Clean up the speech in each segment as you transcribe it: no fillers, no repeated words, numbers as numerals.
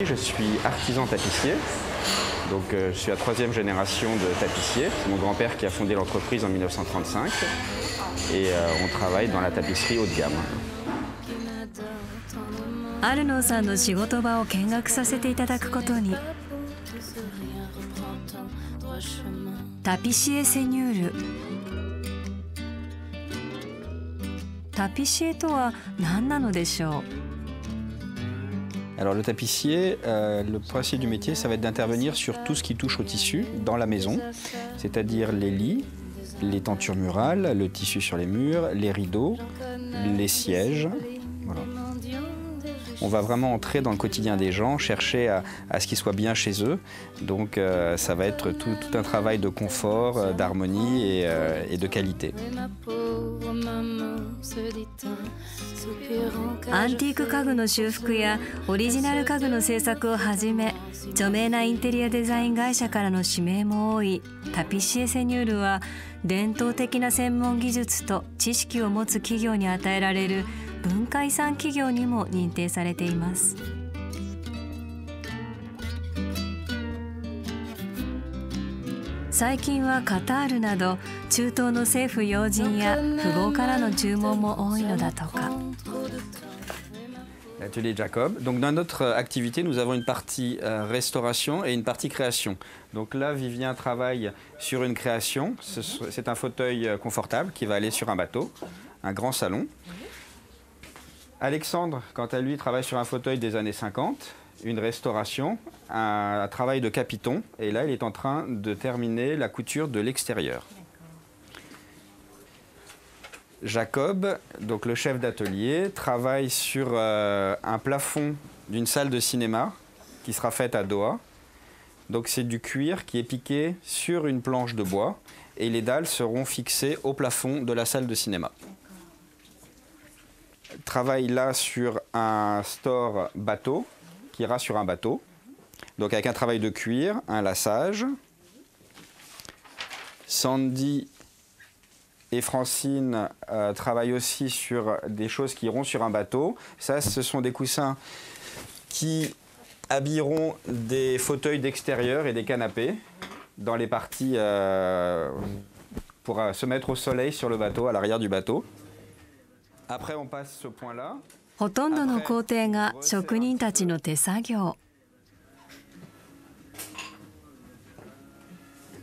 Je suis artisan tapissier, donc je suis la troisième génération de tapissier. C'est mon grand-père qui a fondé l'entreprise en 1935 et on travaille dans la tapisserie haut de gamme. アルノーさんの仕事場を見学させていただくことに。タピシエセニュール。タピシエとは何なのでしょう。 Alors le tapissier, le principe du métier, ça va être d'intervenir sur tout ce qui touche au tissu dans la maison, c'est-à-dire les lits, les tentures murales, le tissu sur les murs, les rideaux, les sièges. Voilà. On va vraiment entrer dans le quotidien des gens, chercher à ce qu'ils soient bien chez eux. Donc ça va être tout un travail de confort, d'harmonie et de qualité. アンティーク家具の修復やオリジナル家具の製作をはじめ、著名なインテリアデザイン会社からの指名も多いタピシエセニュールは、伝統的な専門技術と知識を持つ企業に与えられる文化遺産企業にも認定されています。最近はカタールなど中東の政府要人や富豪からの注文も多いのだとか。 L'atelier Jacob. Donc dans notre activité, nous avons une partie restauration et une partie création. Donc là, Vivien travaille sur une création. C'est un fauteuil confortable qui va aller sur un bateau, un grand salon. Alexandre, quant à lui, travaille sur un fauteuil des années 50, une restauration, un travail de capiton. Et là, il est en train de terminer la couture de l'extérieur. Jacob, donc le chef d'atelier, travaille sur un plafond d'une salle de cinéma qui sera faite à Doha. Donc c'est du cuir qui est piqué sur une planche de bois et les dalles seront fixées au plafond de la salle de cinéma. Travaille là sur un store bateau qui ira sur un bateau. Donc avec un travail de cuir, un lassage. Sandy et Francine travaillent aussi sur des choses qui iront sur un bateau. Ça, ce sont des coussins qui habilleront des fauteuils d'extérieur et des canapés dans les parties pour se mettre au soleil sur le bateau, à l'arrière du bateau. Après, on passe ce point-là. ほとんどの工程が職人たちの手作業。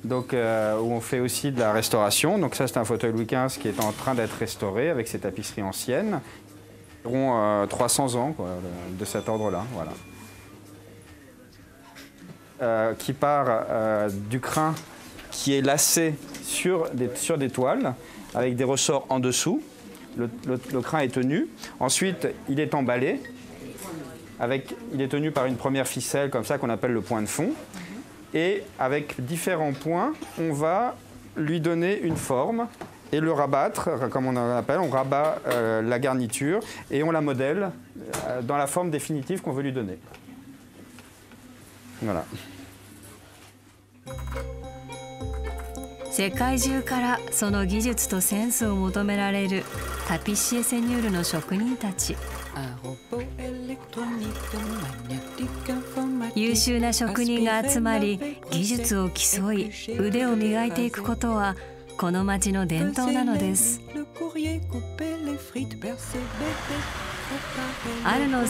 Donc, où on fait aussi de la restauration. Donc ça, c'est un fauteuil Louis XV qui est en train d'être restauré avec ses tapisseries anciennes. Environ 300 ans quoi, de cet ordre-là. Voilà. Qui part du crin qui est lacé sur des toiles avec des ressorts en dessous. Le crin est tenu. Ensuite, il est emballé. Il est tenu par une première ficelle comme ça qu'on appelle le point de fond. Et avec différents points, on va lui donner une forme et le rabattre, comme on appelle, on rabat la garniture et on la modèle dans la forme définitive qu'on veut lui donner. Voilà. 世界中からその技術とセンスを求められるタピシエセニュールの職人たち。優秀な職人が集まり技術を競い腕を磨いていくことはこの町の伝統なのです。アルノ